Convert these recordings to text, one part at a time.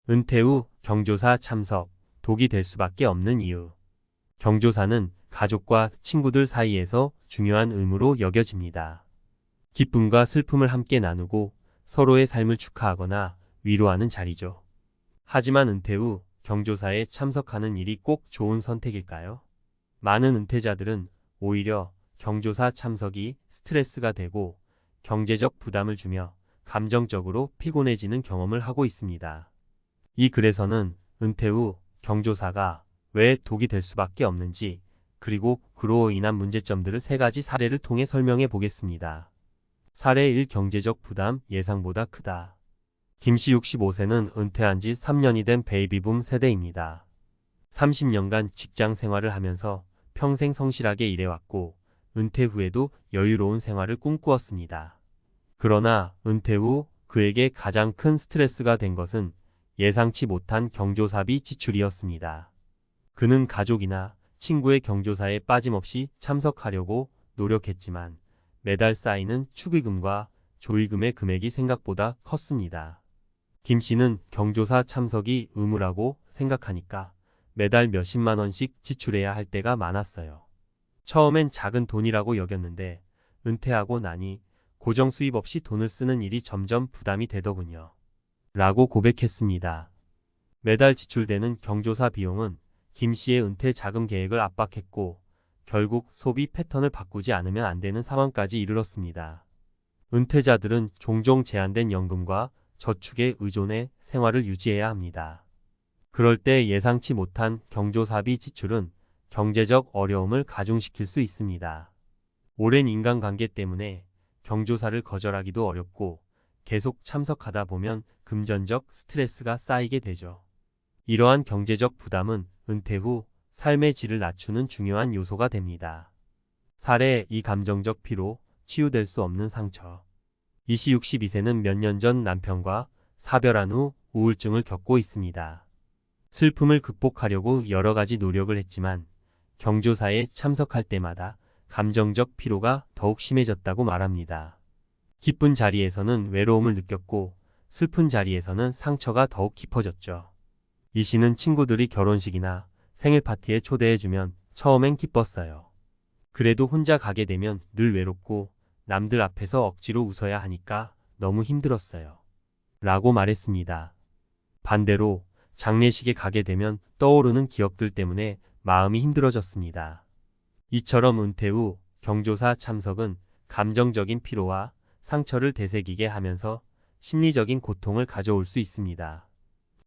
은퇴 후 경조사 참석, 독이 될 수밖에 없는 이유. 경조사는 가족과 친구들 사이에서 중요한 의무로 여겨집니다. 기쁨과 슬픔을 함께 나누고 서로의 삶을 축하하거나 위로하는 자리죠. 하지만 은퇴 후 경조사에 참석하는 일이 꼭 좋은 선택일까요? 많은 은퇴자들은 오히려 경조사 참석이 스트레스가 되고 경제적 부담을 주며 감정적으로 피곤해지는 경험을 하고 있습니다. 이 글에서는 은퇴 후 경조사가 왜 독이 될 수밖에 없는지, 그리고 그로 인한 문제점들을 3가지 사례를 통해 설명해 보겠습니다. 사례 1. 경제적 부담 예상보다 크다. 김씨 65세는 은퇴한 지 3년이 된 베이비붐 세대입니다. 30년간 직장 생활을 하면서 평생 성실하게 일해왔고 은퇴 후에도 여유로운 생활을 꿈꾸었습니다. 그러나 은퇴 후 그에게 가장 큰 스트레스가 된 것은 예상치 못한 경조사비 지출이었습니다. 그는 가족이나 친구의 경조사에 빠짐없이 참석하려고 노력했지만 매달 쌓이는 축의금과 조의금의 금액이 생각보다 컸습니다. 김 씨는 경조사 참석이 의무라고 생각하니까 매달 몇십만 원씩 지출해야 할 때가 많았어요. 처음엔 작은 돈이라고 여겼는데 은퇴하고 나니 고정 수입 없이 돈을 쓰는 일이 점점 부담이 되더군요. 라고 고백했습니다. 매달 지출되는 경조사 비용은 김 씨의 은퇴 자금 계획을 압박했고 결국 소비 패턴을 바꾸지 않으면 안 되는 상황까지 이르렀습니다. 은퇴자들은 종종 제한된 연금과 저축에 의존해 생활을 유지해야 합니다. 그럴 때 예상치 못한 경조사비 지출은 경제적 어려움을 가중시킬 수 있습니다. 오랜 인간관계 때문에 경조사를 거절하기도 어렵고 계속 참석하다 보면 금전적 스트레스가 쌓이게 되죠. 이러한 경제적 부담은 은퇴 후 삶의 질을 낮추는 중요한 요소가 됩니다. 사례 2. 감정적 피로, 치유될 수 없는 상처. 이씨 62세는 몇 년 전 남편과 사별한 후 우울증을 겪고 있습니다. 슬픔을 극복하려고 여러 가지 노력을 했지만 경조사에 참석할 때마다 감정적 피로가 더욱 심해졌다고 말합니다. 기쁜 자리에서는 외로움을 느꼈고 슬픈 자리에서는 상처가 더욱 깊어졌죠. 이 씨는 친구들이 결혼식이나 생일 파티에 초대해주면 처음엔 기뻤어요. 그래도 혼자 가게 되면 늘 외롭고 남들 앞에서 억지로 웃어야 하니까 너무 힘들었어요. 라고 말했습니다. 반대로 장례식에 가게 되면 떠오르는 기억들 때문에 마음이 힘들어졌습니다. 이처럼 은퇴 후 경조사 참석은 감정적인 피로와 상처를 되새기게 하면서 심리적인 고통을 가져올 수 있습니다.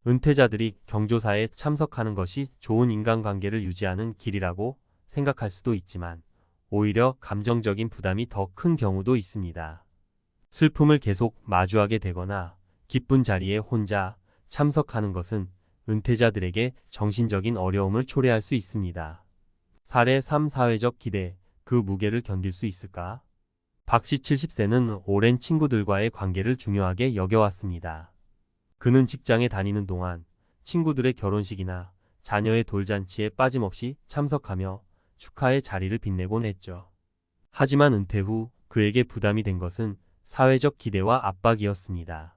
은퇴자들이 경조사에 참석하는 것이 좋은 인간관계를 유지하는 길이라고 생각할 수도 있지만 오히려 감정적인 부담이 더 큰 경우도 있습니다. 슬픔을 계속 마주하게 되거나 기쁜 자리에 혼자 참석하는 것은 은퇴자들에게 정신적인 어려움을 초래할 수 있습니다. 사례 3. 사회적 기대, 그 무게를 견딜 수 있을까? 박씨 70세는 오랜 친구들과의 관계를 중요하게 여겨왔습니다. 그는 직장에 다니는 동안 친구들의 결혼식이나 자녀의 돌잔치에 빠짐없이 참석하며 축하의 자리를 빛내곤 했죠. 하지만 은퇴 후 그에게 부담이 된 것은 사회적 기대와 압박이었습니다.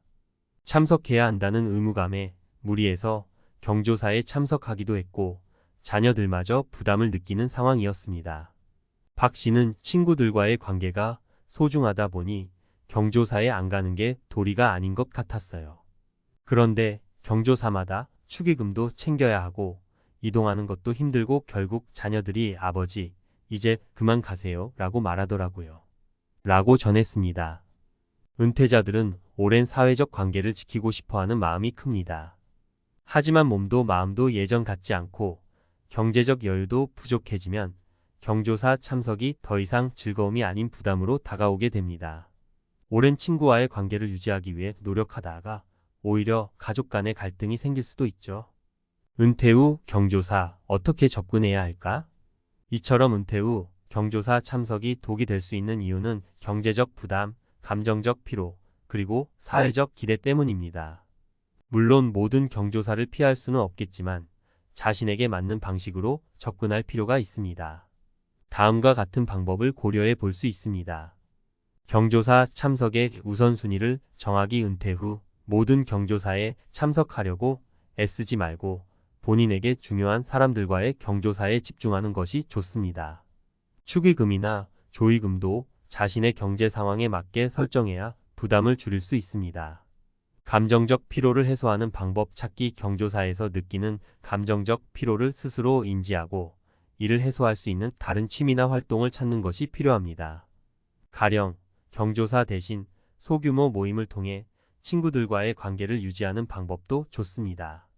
참석해야 한다는 의무감에 무리해서 경조사에 참석하기도 했고 자녀들마저 부담을 느끼는 상황이었습니다. 박 씨는 친구들과의 관계가 소중하다 보니 경조사에 안 가는 게 도리가 아닌 것 같았어요. 그런데 경조사마다 축의금도 챙겨야 하고 이동하는 것도 힘들고 결국 자녀들이 아버지, 이제 그만 가세요 라고 말하더라고요. 라고 전했습니다. 은퇴자들은 오랜 사회적 관계를 지키고 싶어하는 마음이 큽니다. 하지만 몸도 마음도 예전 같지 않고 경제적 여유도 부족해지면 경조사 참석이 더 이상 즐거움이 아닌 부담으로 다가오게 됩니다. 오랜 친구와의 관계를 유지하기 위해 노력하다가 오히려 가족 간의 갈등이 생길 수도 있죠. 은퇴 후 경조사 어떻게 접근해야 할까? 이처럼 은퇴 후 경조사 참석이 독이 될 수 있는 이유는 경제적 부담, 감정적 피로, 그리고 사회적 기대 때문입니다. 물론 모든 경조사를 피할 수는 없겠지만 자신에게 맞는 방식으로 접근할 필요가 있습니다. 다음과 같은 방법을 고려해 볼 수 있습니다. 경조사 참석의 우선순위를 정하기. 은퇴 후 모든 경조사에 참석하려고 애쓰지 말고 본인에게 중요한 사람들과의 경조사에 집중하는 것이 좋습니다. 축의금이나 조의금도 자신의 경제 상황에 맞게 설정해야 부담을 줄일 수 있습니다. 감정적 피로를 해소하는 방법 찾기. 경조사에서 느끼는 감정적 피로를 스스로 인지하고 이를 해소할 수 있는 다른 취미나 활동을 찾는 것이 필요합니다. 가령 경조사 대신 소규모 모임을 통해 친구들과의 관계를 유지하는 방법도 좋습니다.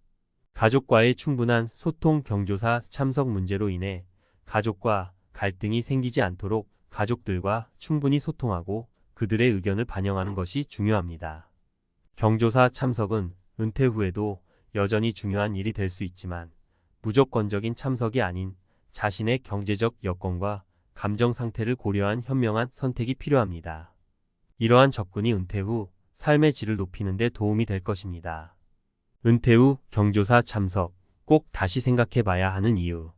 가족과의 충분한 소통. 경조사 참석 문제로 인해 가족과 갈등이 생기지 않도록 가족들과 충분히 소통하고 그들의 의견을 반영하는 것이 중요합니다. 경조사 참석은 은퇴 후에도 여전히 중요한 일이 될 수 있지만 무조건적인 참석이 아닌 자신의 경제적 여건과 감정 상태를 고려한 현명한 선택이 필요합니다. 이러한 접근이 은퇴 후 삶의 질을 높이는 데 도움이 될 것입니다. 은퇴 후 경조사 참석 꼭 다시 생각해 봐야 하는 이유.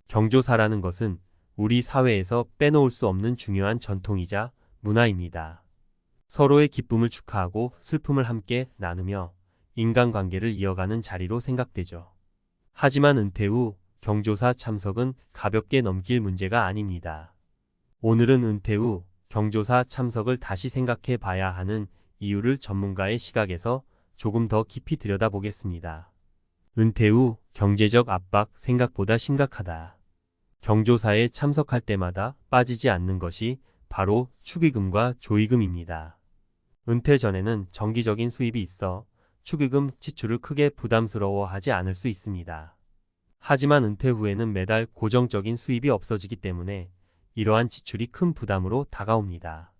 경조사라는 것은 우리 사회에서 빼놓을 수 없는 중요한 전통이자 문화입니다. 서로의 기쁨을 축하하고 슬픔을 함께 나누며 인간관계를 이어가는 자리로 생각되죠. 하지만 은퇴 후 경조사 참석은 가볍게 넘길 문제가 아닙니다. 오늘은 은퇴 후 경조사 참석을 다시 생각해 봐야 하는 이유를 전문가의 시각에서 조금 더 깊이 들여다보겠습니다. 은퇴 후 경제적 압박 생각보다 심각하다. 경조사에 참석할 때마다 빠지지 않는 것이 바로 축의금과 조의금입니다. 은퇴 전에는 정기적인 수입이 있어 축의금 지출을 크게 부담스러워하지 않을 수 있습니다. 하지만 은퇴 후에는 매달 고정적인 수입이 없어지기 때문에 이러한 지출이 큰 부담으로 다가옵니다.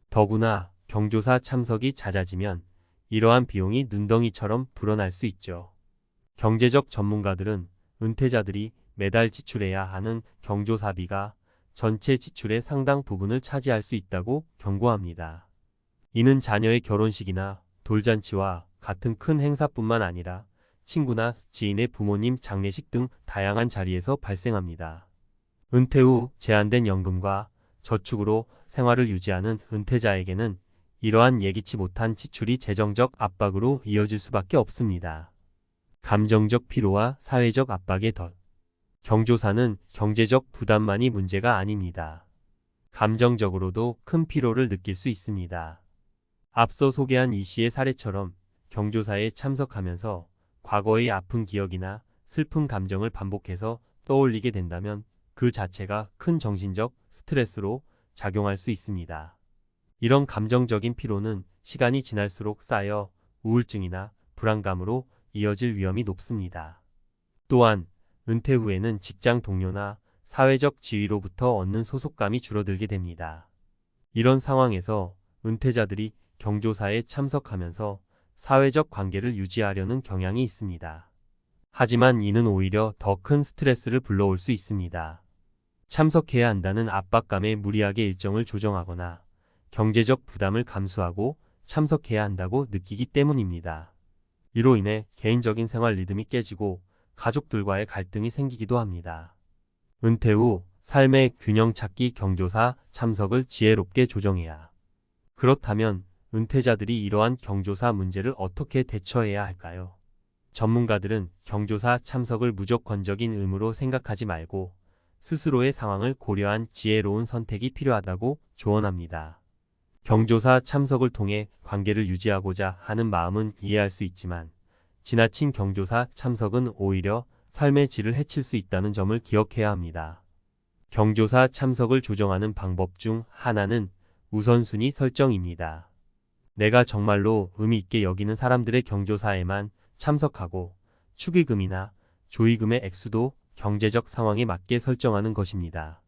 더구나 경조사 참석이 잦아지면 이러한 비용이 눈덩이처럼 불어날 수 있죠. 경제적 전문가들은 은퇴자들이 매달 지출해야 하는 경조사비가 전체 지출의 상당 부분을 차지할 수 있다고 경고합니다. 이는 자녀의 결혼식이나 돌잔치와 같은 큰 행사뿐만 아니라 친구나 지인의 부모님 장례식 등 다양한 자리에서 발생합니다. 은퇴 후 제한된 연금과 저축으로 생활을 유지하는 은퇴자에게는 이러한 예기치 못한 지출이 재정적 압박으로 이어질 수밖에 없습니다. 감정적 피로와 사회적 압박의 덫. 경조사는 경제적 부담만이 문제가 아닙니다. 감정적으로도 큰 피로를 느낄 수 있습니다. 앞서 소개한 이 씨의 사례처럼 경조사에 참석하면서 과거의 아픈 기억이나 슬픈 감정을 반복해서 떠올리게 된다면 그 자체가 큰 정신적 스트레스로 작용할 수 있습니다. 이런 감정적인 피로는 시간이 지날수록 쌓여 우울증이나 불안감으로 이어질 위험이 높습니다. 또한 은퇴 후에는 직장 동료나 사회적 지위로부터 얻는 소속감이 줄어들게 됩니다. 이런 상황에서 은퇴자들이 경조사에 참석하면서 사회적 관계를 유지하려는 경향이 있습니다. 하지만 이는 오히려 더 큰 스트레스를 불러올 수 있습니다. 참석해야 한다는 압박감에 무리하게 일정을 조정하거나 경제적 부담을 감수하고 참석해야 한다고 느끼기 때문입니다. 이로 인해 개인적인 생활 리듬이 깨지고 가족들과의 갈등이 생기기도 합니다. 은퇴 후 삶의 균형 찾기. 경조사 참석을 지혜롭게 조정해야. 그렇다면 은퇴자들이 이러한 경조사 문제를 어떻게 대처해야 할까요? 전문가들은 경조사 참석을 무조건적인 의무로 생각하지 말고 스스로의 상황을 고려한 지혜로운 선택이 필요하다고 조언합니다. 경조사 참석을 통해 관계를 유지하고자 하는 마음은 이해할 수 있지만 지나친 경조사 참석은 오히려 삶의 질을 해칠 수 있다는 점을 기억해야 합니다. 경조사 참석을 조정하는 방법 중 하나는 우선순위 설정입니다. 내가 정말로 의미 있게 여기는 사람들의 경조사에만 참석하고 축의금이나 조의금의 액수도 경제적 상황에 맞게 설정하는 것입니다.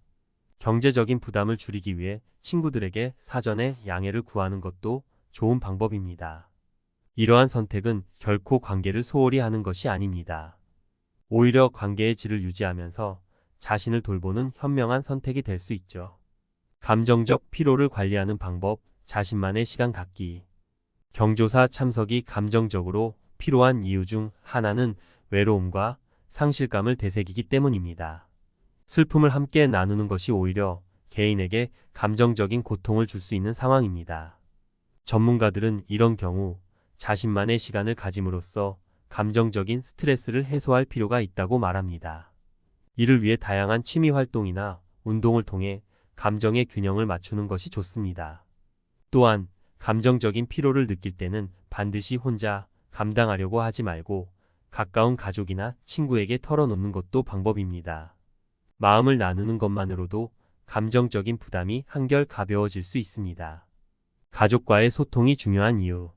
경제적인 부담을 줄이기 위해 친구들에게 사전에 양해를 구하는 것도 좋은 방법입니다. 이러한 선택은 결코 관계를 소홀히 하는 것이 아닙니다. 오히려 관계의 질을 유지하면서 자신을 돌보는 현명한 선택이 될 수 있죠. 감정적 피로를 관리하는 방법. 자신만의 시간 갖기. 경조사 참석이 감정적으로 필요한 이유 중 하나는 외로움과 상실감을 되새기기 때문입니다. 슬픔을 함께 나누는 것이 오히려 개인에게 감정적인 고통을 줄 수 있는 상황입니다. 전문가들은 이런 경우 자신만의 시간을 가짐으로써 감정적인 스트레스를 해소할 필요가 있다고 말합니다. 이를 위해 다양한 취미 활동이나 운동을 통해 감정의 균형을 맞추는 것이 좋습니다. 또한 감정적인 피로를 느낄 때는 반드시 혼자 감당하려고 하지 말고 가까운 가족이나 친구에게 털어놓는 것도 방법입니다. 마음을 나누는 것만으로도 감정적인 부담이 한결 가벼워질 수 있습니다. 가족과의 소통이 중요한 이유.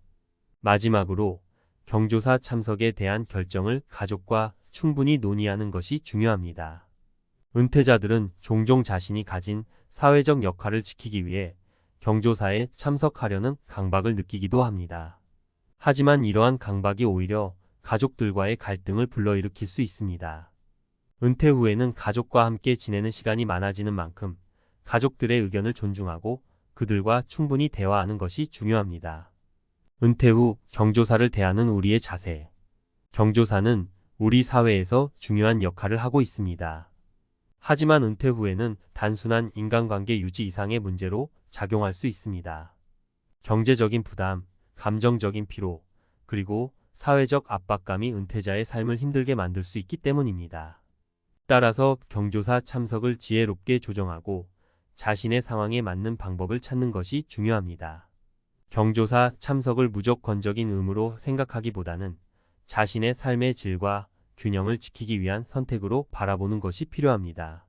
마지막으로 경조사 참석에 대한 결정을 가족과 충분히 논의하는 것이 중요합니다. 은퇴자들은 종종 자신이 가진 사회적 역할을 지키기 위해 경조사에 참석하려는 강박을 느끼기도 합니다. 하지만 이러한 강박이 오히려 가족들과의 갈등을 불러일으킬 수 있습니다. 은퇴 후에는 가족과 함께 지내는 시간이 많아지는 만큼 가족들의 의견을 존중하고 그들과 충분히 대화하는 것이 중요합니다. 은퇴 후 경조사를 대하는 우리의 자세. 경조사는 우리 사회에서 중요한 역할을 하고 있습니다. 하지만 은퇴 후에는 단순한 인간관계 유지 이상의 문제로 작용할 수 있습니다. 경제적인 부담, 감정적인 피로, 그리고 사회적 압박감이 은퇴자의 삶을 힘들게 만들 수 있기 때문입니다. 따라서 경조사 참석을 지혜롭게 조정하고 자신의 상황에 맞는 방법을 찾는 것이 중요합니다. 경조사 참석을 무조건적인 의무로 생각하기보다는 자신의 삶의 질과 균형을 지키기 위한 선택으로 바라보는 것이 필요합니다.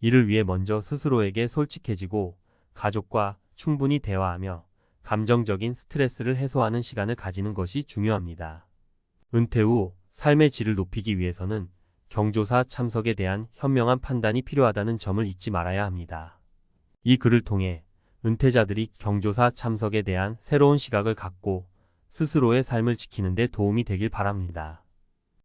이를 위해 먼저 스스로에게 솔직해지고 가족과 충분히 대화하며 감정적인 스트레스를 해소하는 시간을 가지는 것이 중요합니다. 은퇴 후 삶의 질을 높이기 위해서는 경조사 참석에 대한 현명한 판단이 필요하다는 점을 잊지 말아야 합니다. 이 글을 통해 은퇴자들이 경조사 참석에 대한 새로운 시각을 갖고 스스로의 삶을 지키는 데 도움이 되길 바랍니다.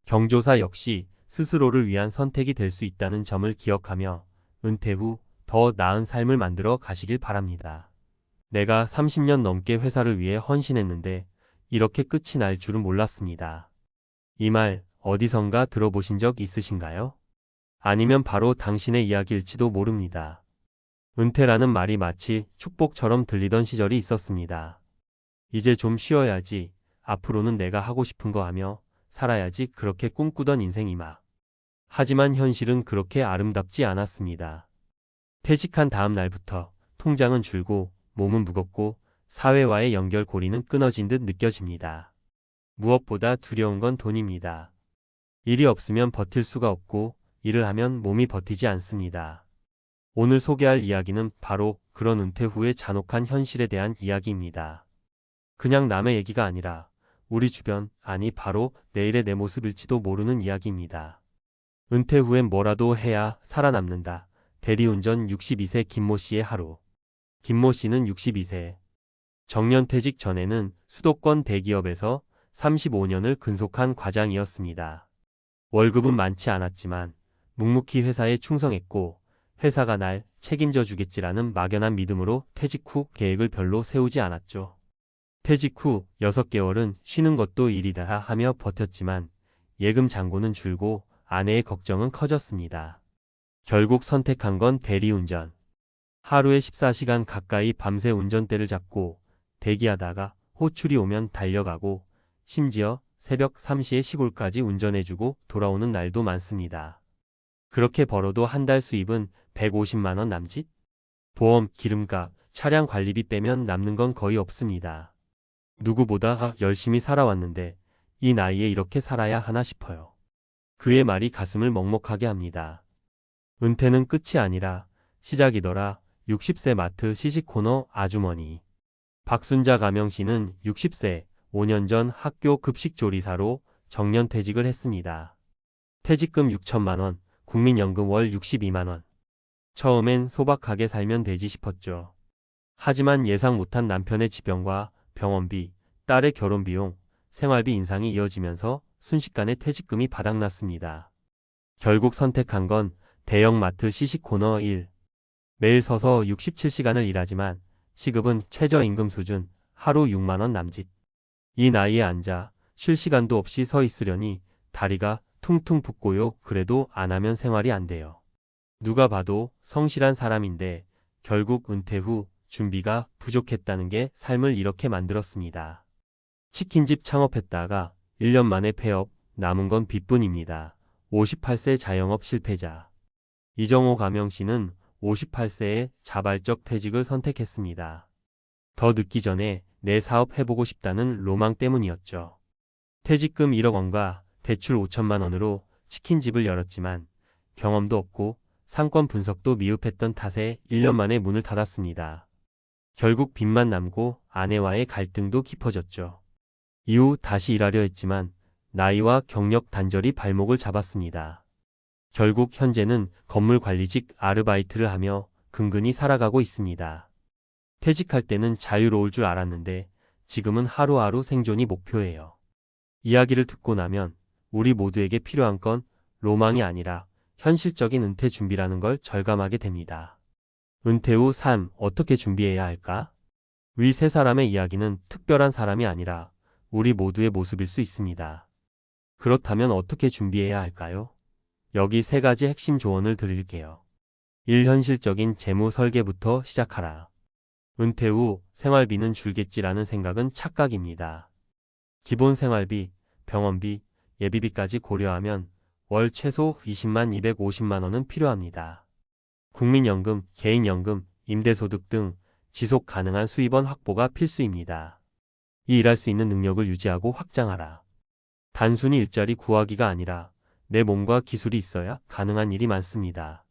경조사 역시 스스로를 위한 선택이 될 수 있다는 점을 기억하며 은퇴 후 더 나은 삶을 만들어 가시길 바랍니다. 내가 30년 넘게 회사를 위해 헌신했는데 이렇게 끝이 날 줄은 몰랐습니다. 이 말 어디선가 들어보신 적 있으신가요? 아니면 바로 당신의 이야기일지도 모릅니다. 은퇴라는 말이 마치 축복처럼 들리던 시절이 있었습니다. 이제 좀 쉬어야지, 앞으로는 내가 하고 싶은 거 하며 살아야지, 그렇게 꿈꾸던 인생이 막. 하지만 현실은 그렇게 아름답지 않았습니다. 퇴직한 다음 날부터 통장은 줄고 몸은 무겁고 사회와의 연결고리는 끊어진 듯 느껴집니다. 무엇보다 두려운 건 돈입니다. 일이 없으면 버틸 수가 없고 일을 하면 몸이 버티지 않습니다. 오늘 소개할 이야기는 바로 그런 은퇴 후의 잔혹한 현실에 대한 이야기입니다. 그냥 남의 얘기가 아니라 우리 주변, 아니 바로 내일의 내 모습일지도 모르는 이야기입니다. 은퇴 후엔 뭐라도 해야 살아남는다. 대리운전 62세 김모 씨의 하루. 김모 씨는 62세. 정년퇴직 전에는 수도권 대기업에서 35년을 근속한 과장이었습니다. 월급은 많지 않았지만 묵묵히 회사에 충성했고 회사가 날 책임져 주겠지라는 막연한 믿음으로 퇴직 후 계획을 별로 세우지 않았죠. 퇴직 후 6개월은 쉬는 것도 일이다 하며 버텼지만 예금 잔고는 줄고 아내의 걱정은 커졌습니다. 결국 선택한 건 대리운전. 하루에 14시간 가까이 밤새 운전대를 잡고 대기하다가 호출이 오면 달려가고 심지어 새벽 3시에 시골까지 운전해주고 돌아오는 날도 많습니다. 그렇게 벌어도 한 달 수입은 150만 원 남짓? 보험, 기름값, 차량 관리비 빼면 남는 건 거의 없습니다. 누구보다 열심히 살아왔는데 이 나이에 이렇게 살아야 하나 싶어요. 그의 말이 가슴을 먹먹하게 합니다. 은퇴는 끝이 아니라 시작이더라. 60세 마트 시식코너 아주머니. 박순자 가명씨는 60세, 5년 전 학교 급식조리사로 정년퇴직을 했습니다. 퇴직금 6천만 원, 국민연금 월 62만 원. 처음엔 소박하게 살면 되지 싶었죠. 하지만 예상 못한 남편의 지병과 병원비, 딸의 결혼비용, 생활비 인상이 이어지면서 순식간에 퇴직금이 바닥났습니다. 결국 선택한 건 대형마트 시식코너 일. 매일 서서 67시간을 일하지만 시급은 최저임금 수준, 하루 6만 원 남짓. 이 나이에 앉아 쉴 시간도 없이 서 있으려니 다리가 퉁퉁 붓고요. 그래도 안 하면 생활이 안 돼요. 누가 봐도 성실한 사람인데 결국 은퇴 후 준비가 부족했다는 게 삶을 이렇게 만들었습니다. 치킨집 창업했다가 1년 만에 폐업, 남은 건 빚뿐입니다. 58세 자영업 실패자. 이정호 가명씨는 58세에 자발적 퇴직을 선택했습니다. 더 늦기 전에 내 사업 해보고 싶다는 로망 때문이었죠. 퇴직금 1억 원과 대출 5천만 원으로 치킨집을 열었지만 경험도 없고 상권 분석도 미흡했던 탓에 1년 만에 문을 닫았습니다. 결국 빚만 남고 아내와의 갈등도 깊어졌죠. 이후 다시 일하려 했지만 나이와 경력 단절이 발목을 잡았습니다. 결국 현재는 건물 관리직 아르바이트를 하며 근근히 살아가고 있습니다. 퇴직할 때는 자유로울 줄 알았는데 지금은 하루하루 생존이 목표예요. 이야기를 듣고 나면 우리 모두에게 필요한 건 로망이 아니라 현실적인 은퇴 준비라는 걸 절감하게 됩니다. 은퇴 후 삶 어떻게 준비해야 할까? 위 세 사람의 이야기는 특별한 사람이 아니라 우리 모두의 모습일 수 있습니다. 그렇다면 어떻게 준비해야 할까요? 여기 세 가지 핵심 조언을 드릴게요. 1. 현실적인 재무 설계부터 시작하라. 은퇴 후 생활비는 줄겠지라는 생각은 착각입니다. 기본 생활비, 병원비, 예비비까지 고려하면 월 최소 20만 250만 원은 필요합니다. 국민연금, 개인연금, 임대소득 등 지속 가능한 수입원 확보가 필수입니다. 이 일할 수 있는 능력을 유지하고 확장하라. 단순히 일자리 구하기가 아니라 내 몸과 기술이 있어야 가능한 일이 많습니다.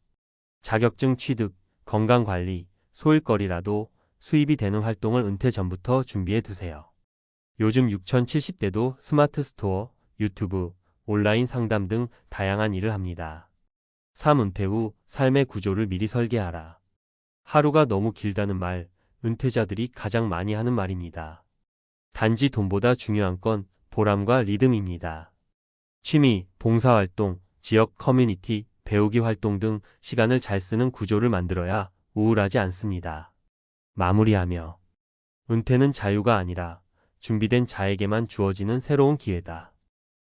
자격증 취득, 건강관리, 소일거리라도 수입이 되는 활동을 은퇴 전부터 준비해 두세요. 요즘 6070대도 스마트 스토어, 유튜브, 온라인 상담 등 다양한 일을 합니다. 3. 은퇴 후 삶의 구조를 미리 설계하라. 하루가 너무 길다는 말, 은퇴자들이 가장 많이 하는 말입니다. 단지 돈보다 중요한 건 보람과 리듬입니다. 취미, 봉사활동, 지역 커뮤니티, 배우기 활동 등 시간을 잘 쓰는 구조를 만들어야 우울하지 않습니다. 마무리하며 은퇴는 자유가 아니라 준비된 자에게만 주어지는 새로운 기회다.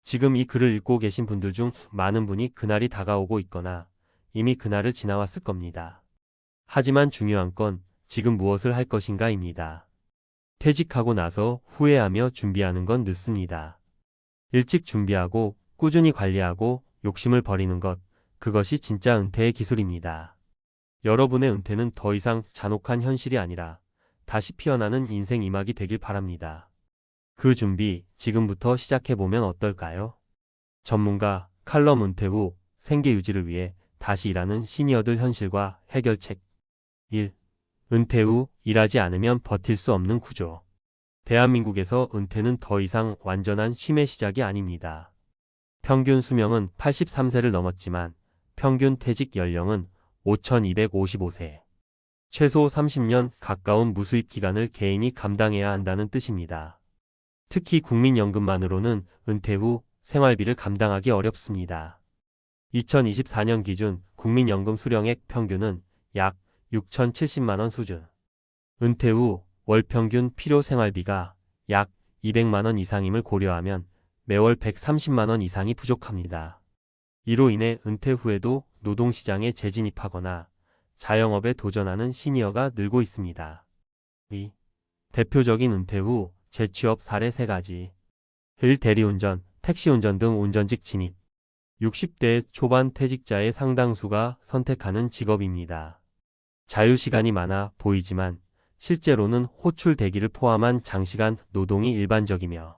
지금 이 글을 읽고 계신 분들 중 많은 분이 그날이 다가오고 있거나 이미 그날을 지나왔을 겁니다. 하지만 중요한 건 지금 무엇을 할 것인가입니다. 퇴직하고 나서 후회하며 준비하는 건 늦습니다. 일찍 준비하고 꾸준히 관리하고 욕심을 버리는 것, 그것이 진짜 은퇴의 기술입니다. 여러분의 은퇴는 더 이상 잔혹한 현실이 아니라 다시 피어나는 인생 이막이 되길 바랍니다. 그 준비 지금부터 시작해보면 어떨까요? 전문가, 칼럼 은퇴 후 생계 유지를 위해 다시 일하는 시니어들 현실과 해결책. 1. 은퇴 후 일하지 않으면 버틸 수 없는 구조. 대한민국에서 은퇴는 더 이상 완전한 쉼의 시작이 아닙니다. 평균 수명은 83세를 넘었지만 평균 퇴직 연령은 5255세. 최소 30년 가까운 무수입 기간을 개인이 감당해야 한다는 뜻입니다. 특히 국민연금만으로는 은퇴 후 생활비를 감당하기 어렵습니다. 2024년 기준 국민연금 수령액 평균은 약 6,070만 원 수준. 은퇴 후 월 평균 필요 생활비가 약 200만 원 이상임을 고려하면 매월 130만 원 이상이 부족합니다. 이로 인해 은퇴 후에도 노동시장에 재진입하거나 자영업에 도전하는 시니어가 늘고 있습니다. 2. 대표적인 은퇴 후 재취업 사례 3가지. 1. 대리운전, 택시운전 등 운전직 진입. 60대 초반 퇴직자의 상당수가 선택하는 직업입니다. 자유시간이 많아 보이지만 실제로는 호출 대기를 포함한 장시간 노동이 일반적이며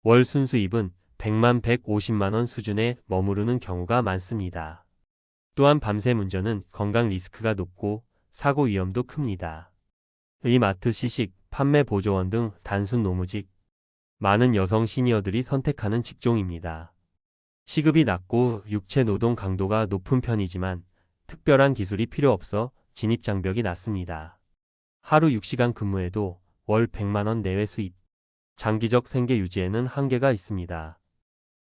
월 순수입은 100만 150만 원 수준에 머무르는 경우가 많습니다. 또한 밤샘 운전은 건강 리스크가 높고 사고 위험도 큽니다. 이 마트 시식, 판매 보조원 등 단순 노무직. 많은 여성 시니어들이 선택하는 직종입니다. 시급이 낮고 육체 노동 강도가 높은 편이지만 특별한 기술이 필요 없어 진입 장벽이 낮습니다. 하루 6시간 근무해도 월 100만 원 내외 수입. 장기적 생계 유지에는 한계가 있습니다.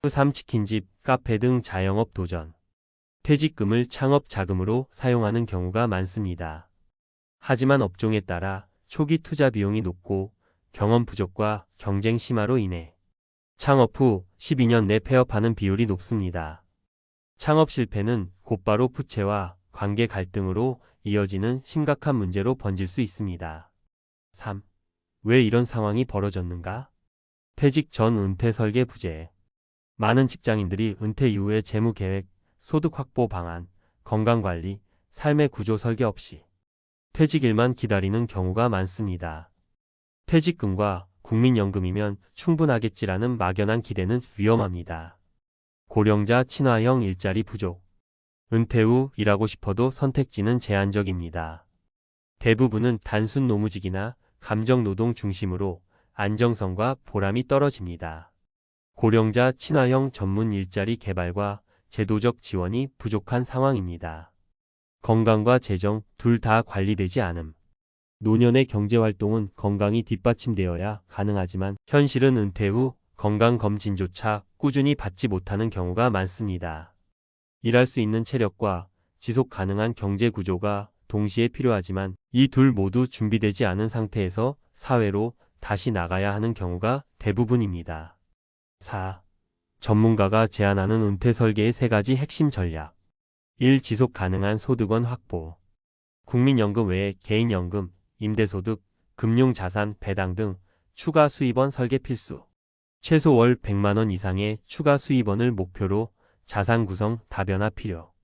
3. 치킨집, 카페 등 자영업 도전. 퇴직금을 창업 자금으로 사용하는 경우가 많습니다. 하지만 업종에 따라 초기 투자 비용이 높고 경험 부족과 경쟁 심화로 인해 창업 후 12년 내 폐업하는 비율이 높습니다. 창업 실패는 곧바로 부채와 관계 갈등으로 이어지는 심각한 문제로 번질 수 있습니다. 3. 왜 이런 상황이 벌어졌는가? 퇴직 전 은퇴 설계 부재. 많은 직장인들이 은퇴 이후의 재무 계획, 소득 확보 방안, 건강관리, 삶의 구조 설계 없이 퇴직일만 기다리는 경우가 많습니다. 퇴직금과 국민연금이면 충분하겠지라는 막연한 기대는 위험합니다. 고령자 친화형 일자리 부족. 은퇴 후 일하고 싶어도 선택지는 제한적입니다. 대부분은 단순 노무직이나 감정노동 중심으로 안정성과 보람이 떨어집니다. 고령자 친화형 전문 일자리 개발과 제도적 지원이 부족한 상황입니다. 건강과 재정 둘 다 관리되지 않음. 노년의 경제활동은 건강이 뒷받침되어야 가능하지만 현실은 은퇴 후 건강검진조차 꾸준히 받지 못하는 경우가 많습니다. 일할 수 있는 체력과 지속 가능한 경제구조가 동시에 필요하지만 이 둘 모두 준비되지 않은 상태에서 사회로 다시 나가야 하는 경우가 대부분입니다. 4. 전문가가 제안하는 은퇴 설계의 3가지 핵심 전략. 1. 지속 가능한 소득원 확보. 국민연금 외에 개인연금, 임대소득, 금융자산, 배당 등 추가 수입원 설계 필수. 최소 월 100만원 이상의 추가 수입원을 목표로 자산 구성 다변화 필요.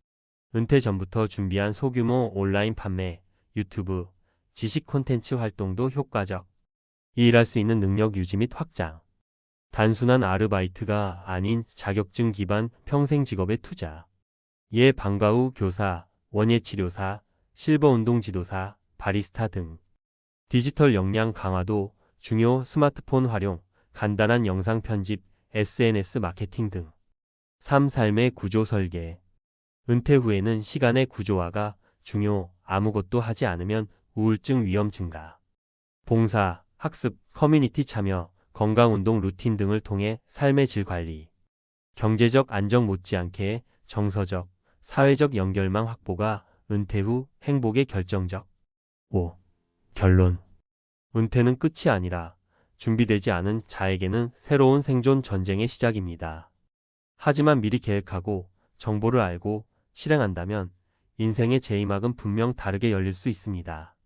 은퇴 전부터 준비한 소규모 온라인 판매, 유튜브, 지식 콘텐츠 활동도 효과적. 일할 수 있는 능력 유지 및 확장. 단순한 아르바이트가 아닌 자격증 기반 평생 직업에 투자. 예 방과 후 교사, 원예치료사, 실버 운동 지도사, 바리스타 등. 디지털 역량 강화도 중요. 스마트폰 활용, 간단한 영상 편집, SNS 마케팅 등. 3. 삶의 구조 설계. 은퇴 후에는 시간의 구조화가 중요. 아무것도 하지 않으면 우울증 위험 증가. 봉사, 학습, 커뮤니티 참여, 건강운동 루틴 등을 통해 삶의 질 관리. 경제적 안정 못지않게 정서적, 사회적 연결망 확보가 은퇴 후 행복의 결정적. 5. 결론. 은퇴는 끝이 아니라 준비되지 않은 자에게는 새로운 생존 전쟁의 시작입니다. 하지만 미리 계획하고 정보를 알고 실행한다면 인생의 제2막은 분명 다르게 열릴 수 있습니다.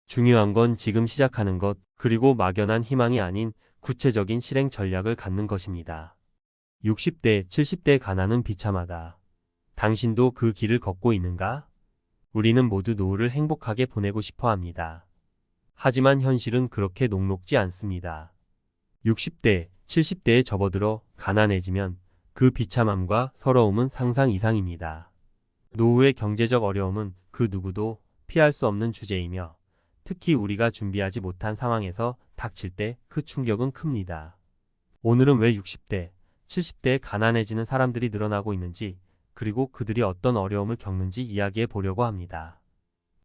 중요한 건 지금 시작하는 것, 그리고 막연한 희망이 아닌 구체적인 실행 전략을 갖는 것입니다. 60대, 70대 가난은 비참하다. 당신도 그 길을 걷고 있는가? 우리는 모두 노후를 행복하게 보내고 싶어 합니다. 하지만 현실은 그렇게 녹록지 않습니다. 60대, 70대에 접어들어 가난해지면 그 비참함과 서러움은 상상 이상입니다. 노후의 경제적 어려움은 그 누구도 피할 수 없는 주제이며 특히 우리가 준비하지 못한 상황에서 닥칠 때 그 충격은 큽니다. 오늘은 왜 60대, 70대에 가난해지는 사람들이 늘어나고 있는지 그리고 그들이 어떤 어려움을 겪는지 이야기해 보려고 합니다.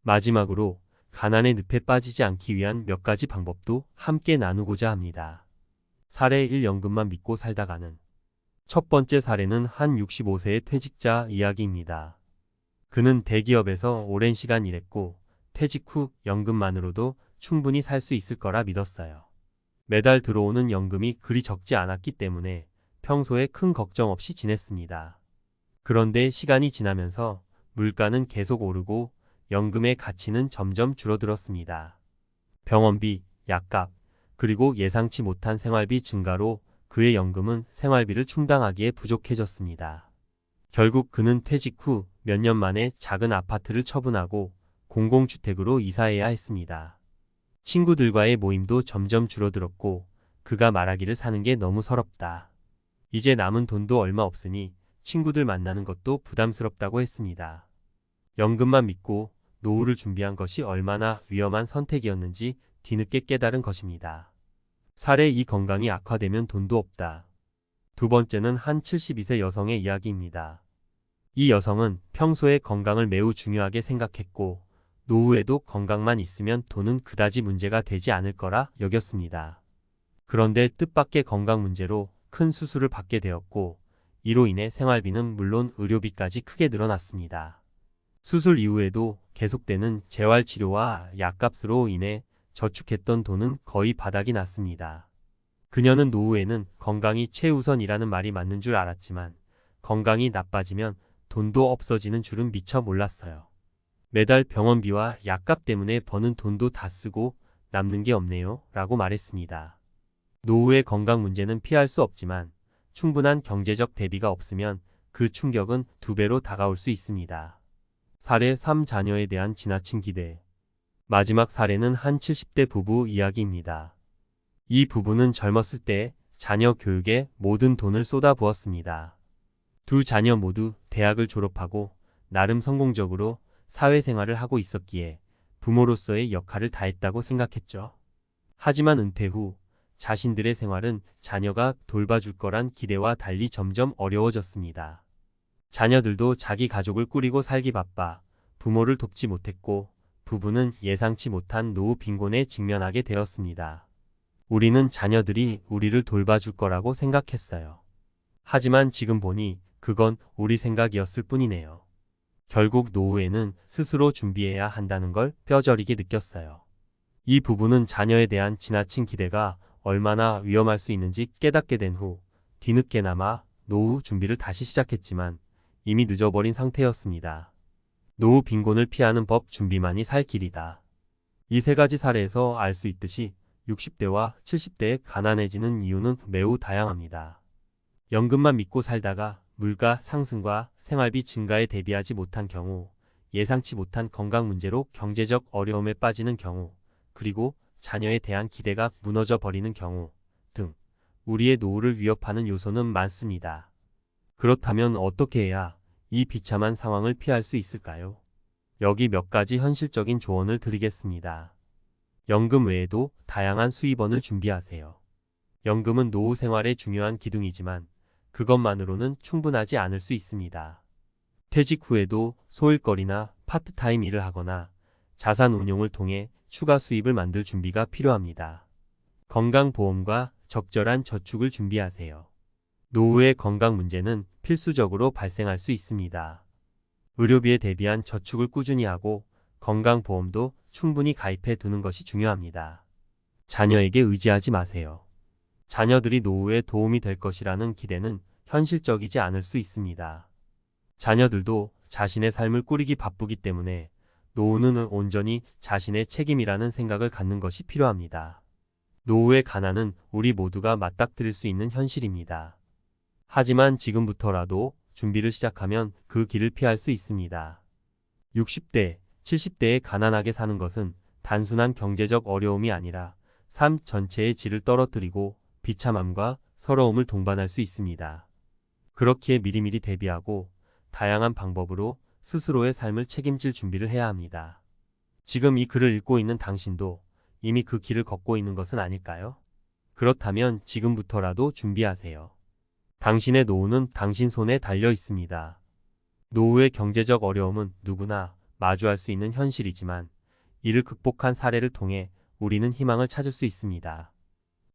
마지막으로 가난의 늪에 빠지지 않기 위한 몇 가지 방법도 함께 나누고자 합니다. 사례 1. 연금만 믿고 살다가는. 첫 번째 사례는 한 65세의 퇴직자 이야기입니다. 그는 대기업에서 오랜 시간 일했고 퇴직 후 연금만으로도 충분히 살 수 있을 거라 믿었어요. 매달 들어오는 연금이 그리 적지 않았기 때문에 평소에 큰 걱정 없이 지냈습니다. 그런데 시간이 지나면서 물가는 계속 오르고 연금의 가치는 점점 줄어들었습니다. 병원비, 약값, 그리고 예상치 못한 생활비 증가로 그의 연금은 생활비를 충당하기에 부족해졌습니다. 결국 그는 퇴직 후 몇 년 만에 작은 아파트를 처분하고 공공주택으로 이사해야 했습니다. 친구들과의 모임도 점점 줄어들었고 그가 말하기를 사는 게 너무 서럽다. 이제 남은 돈도 얼마 없으니 친구들 만나는 것도 부담스럽다고 했습니다. 연금만 믿고 노후를 준비한 것이 얼마나 위험한 선택이었는지 뒤늦게 깨달은 것입니다. 사례 2. 건강이 악화되면 돈도 없다. 두 번째는 한 72세 여성의 이야기입니다. 이 여성은 평소에 건강을 매우 중요하게 생각했고 노후에도 건강만 있으면 돈은 그다지 문제가 되지 않을 거라 여겼습니다. 그런데 뜻밖의 건강 문제로 큰 수술을 받게 되었고 이로 인해 생활비는 물론 의료비까지 크게 늘어났습니다. 수술 이후에도 계속되는 재활치료와 약값으로 인해 저축했던 돈은 거의 바닥이 났습니다. 그녀는 노후에는 건강이 최우선이라는 말이 맞는 줄 알았지만 건강이 나빠지면 돈도 없어지는 줄은 미처 몰랐어요. 매달 병원비와 약값 때문에 버는 돈도 다 쓰고 남는 게 없네요 라고 말했습니다. 노후의 건강 문제는 피할 수 없지만 충분한 경제적 대비가 없으면 그 충격은 2배로 다가올 수 있습니다. 사례 3. 자녀에 대한 지나친 기대. 마지막 사례는 한 70대 부부 이야기입니다. 이 부부는 젊었을 때 자녀 교육에 모든 돈을 쏟아부었습니다. 두 자녀 모두 대학을 졸업하고 나름 성공적으로 사회생활을 하고 있었기에 부모로서의 역할을 다했다고 생각했죠. 하지만 은퇴 후 자신들의 생활은 자녀가 돌봐줄 거란 기대와 달리 점점 어려워졌습니다. 자녀들도 자기 가족을 꾸리고 살기 바빠 부모를 돕지 못했고 부부는 예상치 못한 노후 빈곤에 직면하게 되었습니다. 우리는 자녀들이 우리를 돌봐줄 거라고 생각했어요. 하지만 지금 보니 그건 우리 생각이었을 뿐이네요. 결국 노후에는 스스로 준비해야 한다는 걸 뼈저리게 느꼈어요. 이 부부는 자녀에 대한 지나친 기대가 얼마나 위험할 수 있는지 깨닫게 된 후 뒤늦게나마 노후 준비를 다시 시작했지만 이미 늦어버린 상태였습니다. 노후 빈곤을 피하는 법 준비만이 살 길이다. 이 3가지 사례에서 알 수 있듯이 60대와 70대에 가난해지는 이유는 매우 다양합니다. 연금만 믿고 살다가 물가 상승과 생활비 증가에 대비하지 못한 경우, 예상치 못한 건강 문제로 경제적 어려움에 빠지는 경우, 그리고 자녀에 대한 기대가 무너져 버리는 경우 등 우리의 노후를 위협하는 요소는 많습니다. 그렇다면 어떻게 해야 이 비참한 상황을 피할 수 있을까요? 여기 몇 가지 현실적인 조언을 드리겠습니다. 연금 외에도 다양한 수입원을 준비하세요. 연금은 노후 생활의 중요한 기둥이지만 그것만으로는 충분하지 않을 수 있습니다. 퇴직 후에도 소일거리나 파트타임 일을 하거나 자산 운용을 통해 추가 수입을 만들 준비가 필요합니다. 건강보험과 적절한 저축을 준비하세요. 노후의 건강 문제는 필수적으로 발생할 수 있습니다. 의료비에 대비한 저축을 꾸준히 하고 건강보험도 충분히 가입해 두는 것이 중요합니다. 자녀에게 의지하지 마세요. 자녀들이 노후에 도움이 될 것이라는 기대는 현실적이지 않을 수 있습니다. 자녀들도 자신의 삶을 꾸리기 바쁘기 때문에 노후는 온전히 자신의 책임이라는 생각을 갖는 것이 필요합니다. 노후의 가난은 우리 모두가 맞닥뜨릴 수 있는 현실입니다. 하지만 지금부터라도 준비를 시작하면 그 길을 피할 수 있습니다. 60대, 70대에 가난하게 사는 것은 단순한 경제적 어려움이 아니라 삶 전체의 질을 떨어뜨리고 비참함과 서러움을 동반할 수 있습니다. 그렇기에 미리미리 대비하고 다양한 방법으로 스스로의 삶을 책임질 준비를 해야 합니다. 지금 이 글을 읽고 있는 당신도 이미 그 길을 걷고 있는 것은 아닐까요? 그렇다면 지금부터라도 준비하세요. 당신의 노후는 당신 손에 달려 있습니다. 노후의 경제적 어려움은 누구나 마주할 수 있는 현실이지만 이를 극복한 사례를 통해 우리는 희망을 찾을 수 있습니다.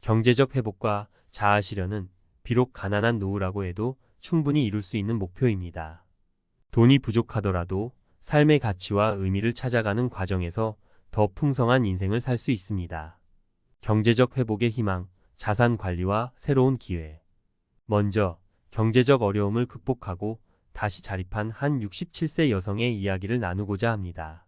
경제적 회복과 자아 실현은 비록 가난한 노후라고 해도 충분히 이룰 수 있는 목표입니다. 돈이 부족하더라도 삶의 가치와 의미를 찾아가는 과정에서 더 풍성한 인생을 살 수 있습니다. 경제적 회복의 희망, 자산 관리와 새로운 기회. 먼저 경제적 어려움을 극복하고 다시 자립한 한 67세 여성의 이야기를 나누고자 합니다.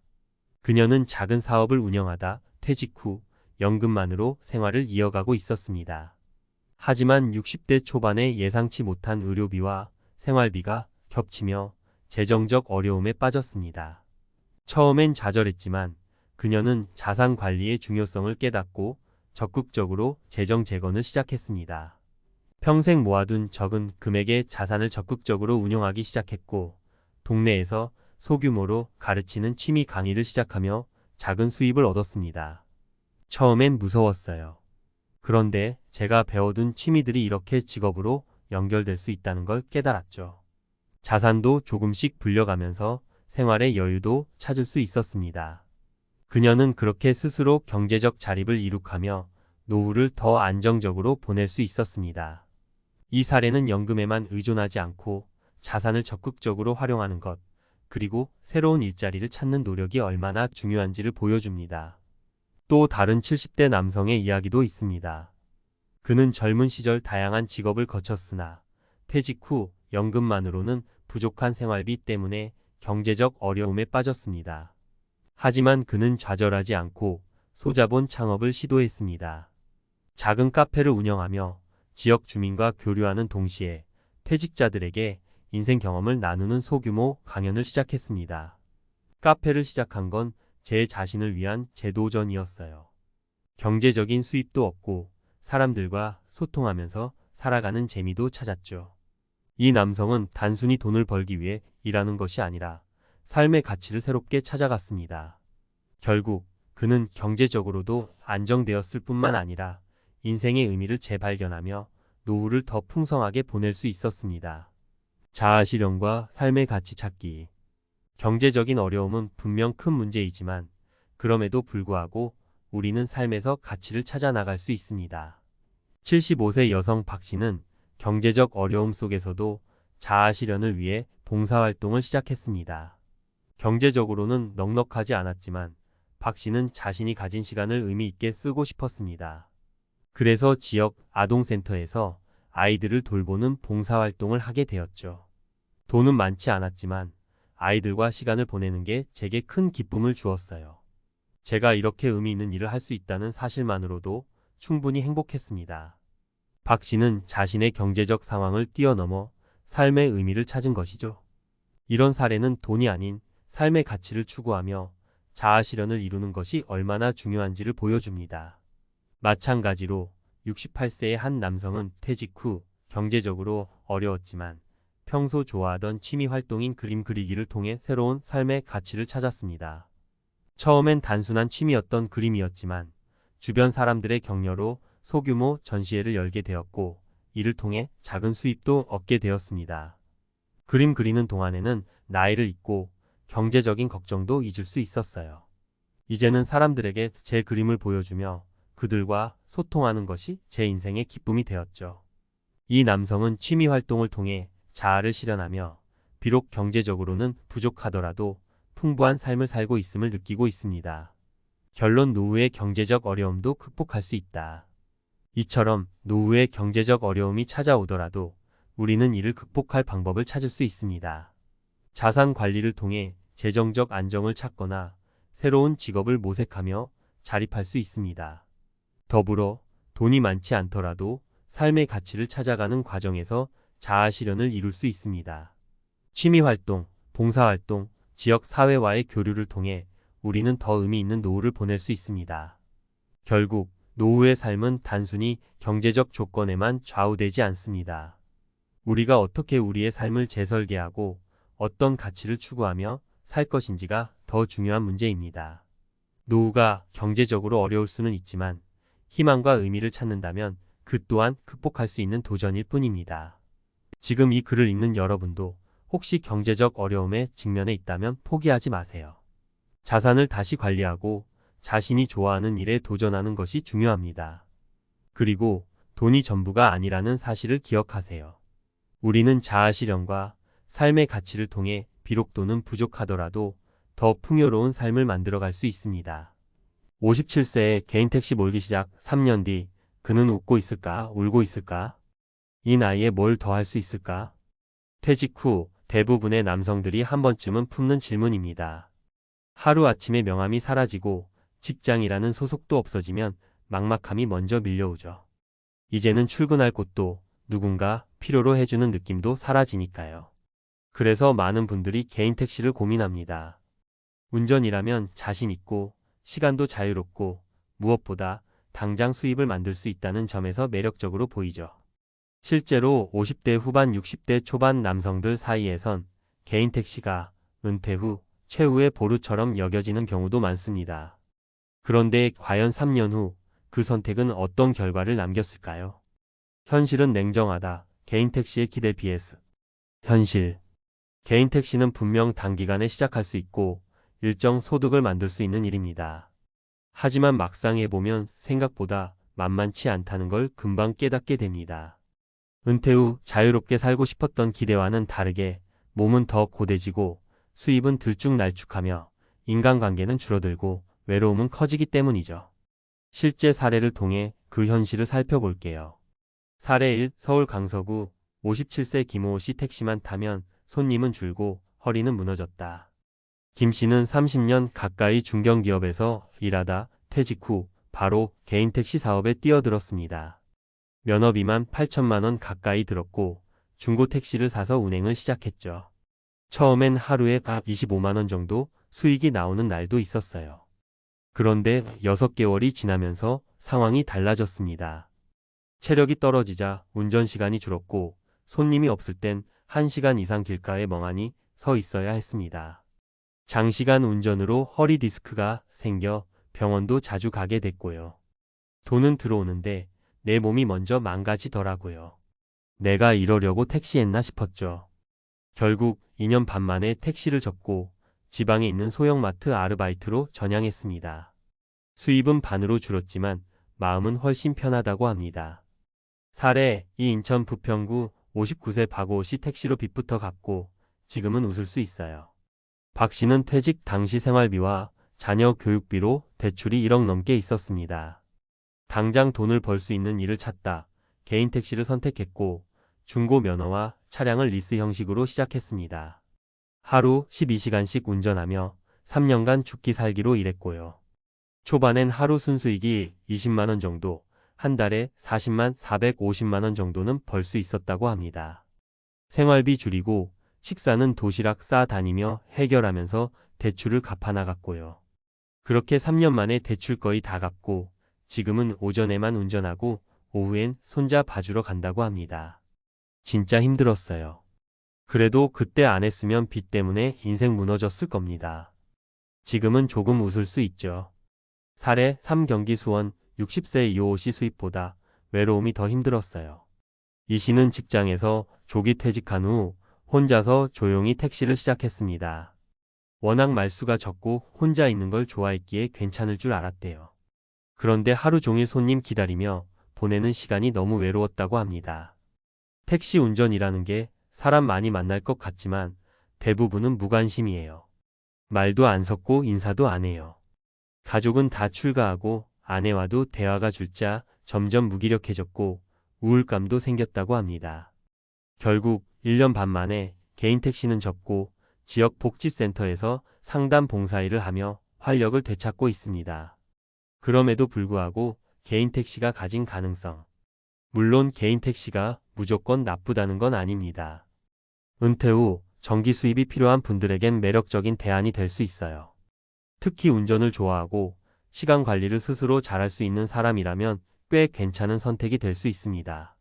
그녀는 작은 사업을 운영하다 퇴직 후 연금만으로 생활을 이어가고 있었습니다. 하지만 60대 초반에 예상치 못한 의료비와 생활비가 겹치며 재정적 어려움에 빠졌습니다. 처음엔 좌절했지만 그녀는 자산 관리의 중요성을 깨닫고 적극적으로 재정 재건을 시작했습니다. 평생 모아둔 적은 금액의 자산을 적극적으로 운용하기 시작했고 동네에서 소규모로 가르치는 취미 강의를 시작하며 작은 수입을 얻었습니다. 처음엔 무서웠어요. 그런데 제가 배워둔 취미들이 이렇게 직업으로 연결될 수 있다는 걸 깨달았죠. 자산도 조금씩 불려가면서 생활의 여유도 찾을 수 있었습니다. 그녀는 그렇게 스스로 경제적 자립을 이룩하며 노후를 더 안정적으로 보낼 수 있었습니다. 이 사례는 연금에만 의존하지 않고 자산을 적극적으로 활용하는 것, 그리고 새로운 일자리를 찾는 노력이 얼마나 중요한지를 보여줍니다. 또 다른 70대 남성의 이야기도 있습니다. 그는 젊은 시절 다양한 직업을 거쳤으나 퇴직 후 연금만으로는 부족한 생활비 때문에 경제적 어려움에 빠졌습니다. 하지만 그는 좌절하지 않고 소자본 창업을 시도했습니다. 작은 카페를 운영하며 지역 주민과 교류하는 동시에 퇴직자들에게 인생 경험을 나누는 소규모 강연을 시작했습니다. 카페를 시작한 건 제 자신을 위한 재도전이었어요. 경제적인 수입도 얻고 사람들과 소통하면서 살아가는 재미도 찾았죠. 이 남성은 단순히 돈을 벌기 위해 일하는 것이 아니라 삶의 가치를 새롭게 찾아갔습니다. 결국 그는 경제적으로도 안정되었을 뿐만 아니라 인생의 의미를 재발견하며 노후를 더 풍성하게 보낼 수 있었습니다. 자아실현과 삶의 가치 찾기. 경제적인 어려움은 분명 큰 문제이지만 그럼에도 불구하고 우리는 삶에서 가치를 찾아 나갈 수 있습니다. 75세 여성 박 씨는 경제적 어려움 속에서도 자아실현을 위해 봉사활동을 시작했습니다. 경제적으로는 넉넉하지 않았지만 박 씨는 자신이 가진 시간을 의미 있게 쓰고 싶었습니다. 그래서 지역 아동센터에서 아이들을 돌보는 봉사활동을 하게 되었죠. 돈은 많지 않았지만 아이들과 시간을 보내는 게 제게 큰 기쁨을 주었어요. 제가 이렇게 의미 있는 일을 할 수 있다는 사실만으로도 충분히 행복했습니다. 박 씨는 자신의 경제적 상황을 뛰어넘어 삶의 의미를 찾은 것이죠. 이런 사례는 돈이 아닌 삶의 가치를 추구하며 자아실현을 이루는 것이 얼마나 중요한지를 보여줍니다. 마찬가지로 68세의 한 남성은 퇴직 후 경제적으로 어려웠지만 평소 좋아하던 취미 활동인 그림 그리기를 통해 새로운 삶의 가치를 찾았습니다. 처음엔 단순한 취미였던 그림이었지만 주변 사람들의 격려로 소규모 전시회를 열게 되었고 이를 통해 작은 수입도 얻게 되었습니다. 그림 그리는 동안에는 나이를 잊고 경제적인 걱정도 잊을 수 있었어요. 이제는 사람들에게 제 그림을 보여주며 그들과 소통하는 것이 제 인생의 기쁨이 되었죠. 이 남성은 취미 활동을 통해 자아를 실현하며 비록 경제적으로는 부족하더라도 풍부한 삶을 살고 있음을 느끼고 있습니다. 결론 노후의 경제적 어려움도 극복할 수 있다. 이처럼 노후의 경제적 어려움이 찾아오더라도 우리는 이를 극복할 방법을 찾을 수 있습니다. 자산 관리를 통해 재정적 안정을 찾거나 새로운 직업을 모색하며 자립할 수 있습니다. 더불어 돈이 많지 않더라도 삶의 가치를 찾아가는 과정에서 자아실현을 이룰 수 있습니다. 취미활동, 봉사활동, 지역 사회와의 교류를 통해 우리는 더 의미 있는 노후를 보낼 수 있습니다. 결국 노후의 삶은 단순히 경제적 조건에만 좌우되지 않습니다. 우리가 어떻게 우리의 삶을 재설계하고 어떤 가치를 추구하며 살 것인지가 더 중요한 문제입니다. 노후가 경제적으로 어려울 수는 있지만 희망과 의미를 찾는다면 그 또한 극복할 수 있는 도전일 뿐입니다. 지금 이 글을 읽는 여러분도 혹시 경제적 어려움에 직면해 있다면 포기하지 마세요. 자산을 다시 관리하고 자신이 좋아하는 일에 도전하는 것이 중요합니다. 그리고 돈이 전부가 아니라는 사실을 기억하세요. 우리는 자아실현과 삶의 가치를 통해 비록 돈은 부족하더라도 더 풍요로운 삶을 만들어갈 수 있습니다. 57세에 개인 택시 몰기 시작 3년 뒤 그는 웃고 있을까, 울고 있을까? 이 나이에 뭘 더 할 수 있을까? 퇴직 후 대부분의 남성들이 한 번쯤은 품는 질문입니다. 하루아침에 명함이 사라지고 직장이라는 소속도 없어지면 막막함이 먼저 밀려오죠. 이제는 출근할 곳도 누군가 필요로 해주는 느낌도 사라지니까요. 그래서 많은 분들이 개인 택시를 고민합니다. 운전이라면 자신 있고 시간도 자유롭고 무엇보다 당장 수입을 만들 수 있다는 점에서 매력적으로 보이죠. 실제로 50대 후반 60대 초반 남성들 사이에선 개인 택시가 은퇴 후 최후의 보루처럼 여겨지는 경우도 많습니다. 그런데 과연 3년 후 그 선택은 어떤 결과를 남겼을까요? 현실은 냉정하다. 개인 택시의 기대 vs 현실. 개인 택시는 분명 단기간에 시작할 수 있고 일정 소득을 만들 수 있는 일입니다. 하지만 막상 해보면 생각보다 만만치 않다는 걸 금방 깨닫게 됩니다. 은퇴 후 자유롭게 살고 싶었던 기대와는 다르게 몸은 더 고돼지고 수입은 들쭉날쭉하며 인간관계는 줄어들고 외로움은 커지기 때문이죠. 실제 사례를 통해 그 현실을 살펴볼게요. 사례 1. 서울 강서구 57세 김호 씨 택시만 타면 손님은 줄고 허리는 무너졌다. 김 씨는 30년 가까이 중견기업에서 일하다 퇴직 후 바로 개인 택시 사업에 뛰어들었습니다. 면허비만 8천만 원 가까이 들었고 중고 택시를 사서 운행을 시작했죠. 처음엔 하루에 25만 원 정도 수익이 나오는 날도 있었어요. 그런데 6개월이 지나면서 상황이 달라졌습니다. 체력이 떨어지자 운전 시간이 줄었고 손님이 없을 땐 1시간 이상 길가에 멍하니 서 있어야 했습니다. 장시간 운전으로 허리 디스크가 생겨 병원도 자주 가게 됐고요. 돈은 들어오는데 내 몸이 먼저 망가지더라고요. 내가 이러려고 택시했나 싶었죠. 결국 2년 반 만에 택시를 접고 지방에 있는 소형마트 아르바이트로 전향했습니다. 수입은 반으로 줄었지만 마음은 훨씬 편하다고 합니다. 사례 이 인천 부평구 59세 박오 씨 택시로 빚부터 갚고 지금은 웃을 수 있어요. 박 씨는 퇴직 당시 생활비와 자녀 교육비로 대출이 1억 넘게 있었습니다. 당장 돈을 벌 수 있는 일을 찾다 개인 택시를 선택했고 중고 면허와 차량을 리스 형식으로 시작했습니다. 하루 12시간씩 운전하며 3년간 죽기 살기로 일했고요. 초반엔 하루 순수익이 20만 원 정도, 한 달에 40만 450만 원 정도는 벌 수 있었다고 합니다. 생활비 줄이고 식사는 도시락 싸 다니며 해결하면서 대출을 갚아나갔고요. 그렇게 3년 만에 대출 거의 다 갚고 지금은 오전에만 운전하고 오후엔 손자 봐주러 간다고 합니다. 진짜 힘들었어요. 그래도 그때 안 했으면 빚 때문에 인생 무너졌을 겁니다. 지금은 조금 웃을 수 있죠. 사례 3 경기 수원 60세 이호 씨 수입보다 외로움이 더 힘들었어요. 이 씨는 직장에서 조기 퇴직한 후 혼자서 조용히 택시를 시작했습니다. 워낙 말수가 적고 혼자 있는 걸 좋아했기에 괜찮을 줄 알았대요. 그런데 하루 종일 손님 기다리며 보내는 시간이 너무 외로웠다고 합니다. 택시 운전이라는 게 사람 많이 만날 것 같지만 대부분은 무관심이에요. 말도 안 섞고 인사도 안 해요. 가족은 다 출가하고 아내와도 대화가 줄자 점점 무기력해졌고 우울감도 생겼다고 합니다. 결국 1년 반 만에 개인 택시는 접고 지역 복지센터에서 상담 봉사일을 하며 활력을 되찾고 있습니다. 그럼에도 불구하고 개인 택시가 가진 가능성. 물론 개인 택시가 무조건 나쁘다는 건 아닙니다. 은퇴 후 정기 수입이 필요한 분들에겐 매력적인 대안이 될 수 있어요. 특히 운전을 좋아하고 시간 관리를 스스로 잘할 수 있는 사람이라면 꽤 괜찮은 선택이 될 수 있습니다.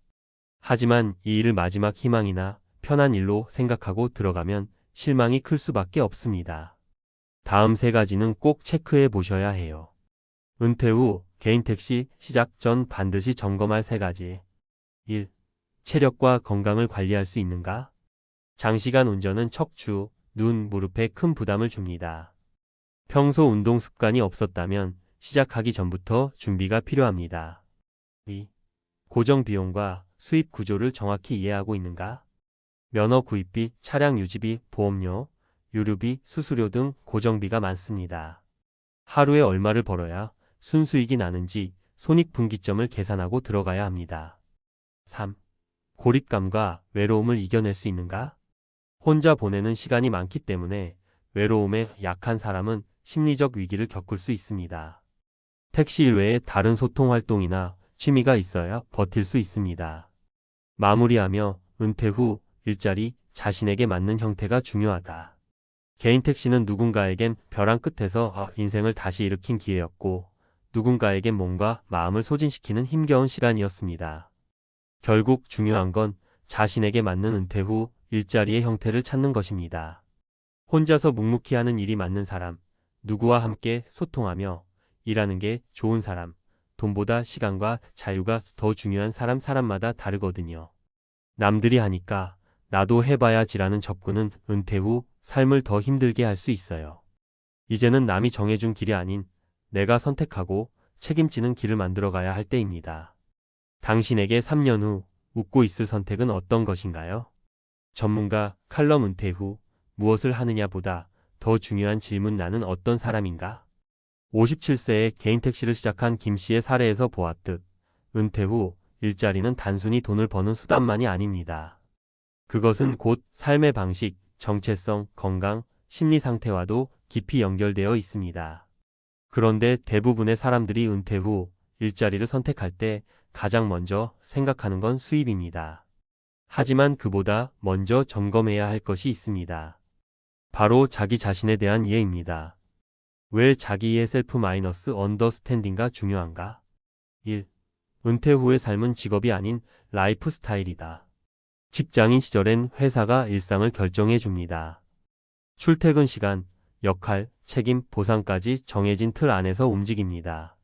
하지만 이 일을 마지막 희망이나 편한 일로 생각하고 들어가면 실망이 클 수밖에 없습니다. 다음 3가지는 꼭 체크해 보셔야 해요. 은퇴 후 개인 택시 시작 전 반드시 점검할 3가지. 1. 체력과 건강을 관리할 수 있는가? 장시간 운전은 척추, 눈, 무릎에 큰 부담을 줍니다. 평소 운동 습관이 없었다면 시작하기 전부터 준비가 필요합니다. 2. 고정 비용과 수입 구조를 정확히 이해하고 있는가? 면허 구입비, 차량 유지비, 보험료, 유류비, 수수료 등 고정비가 많습니다. 하루에 얼마를 벌어야 순수익이 나는지 손익분기점을 계산하고 들어가야 합니다. 3. 고립감과 외로움을 이겨낼 수 있는가? 혼자 보내는 시간이 많기 때문에 외로움에 약한 사람은 심리적 위기를 겪을 수 있습니다. 택시 일 외에 다른 소통 활동이나 취미가 있어야 버틸 수 있습니다. 마무리하며 은퇴 후 일자리, 자신에게 맞는 형태가 중요하다. 개인 택시는 누군가에겐 벼랑 끝에서 인생을 다시 일으킨 기회였고 누군가에겐 몸과 마음을 소진시키는 힘겨운 시간이었습니다. 결국 중요한 건 자신에게 맞는 은퇴 후 일자리의 형태를 찾는 것입니다. 혼자서 묵묵히 하는 일이 맞는 사람, 누구와 함께 소통하며 일하는 게 좋은 사람, 돈보다 시간과 자유가 더 중요한 사람마다 다르거든요. 남들이 하니까 나도 해봐야지라는 접근은 은퇴 후 삶을 더 힘들게 할 수 있어요. 이제는 남이 정해준 길이 아닌 내가 선택하고 책임지는 길을 만들어가야 할 때입니다. 당신에게 3년 후 웃고 있을 선택은 어떤 것인가요? 전문가 칼럼 은퇴 후 무엇을 하느냐보다 더 중요한 질문 나는 어떤 사람인가? 57세에 개인 택시를 시작한 김 씨의 사례에서 보았듯 은퇴 후 일자리는 단순히 돈을 버는 수단만이 아닙니다. 그것은 곧 삶의 방식, 정체성, 건강, 심리 상태와도 깊이 연결되어 있습니다. 그런데 대부분의 사람들이 은퇴 후 일자리를 선택할 때 가장 먼저 생각하는 건 수입입니다. 하지만 그보다 먼저 점검해야 할 것이 있습니다. 바로 자기 자신에 대한 이해입니다. 왜 자기의 셀프 마이너스 언더스탠딩가 중요한가? 1. 은퇴 후의 삶은 직업이 아닌 라이프 스타일이다. 직장인 시절엔 회사가 일상을 결정해 줍니다. 출퇴근 시간, 역할, 책임, 보상까지 정해진 틀 안에서 움직입니다.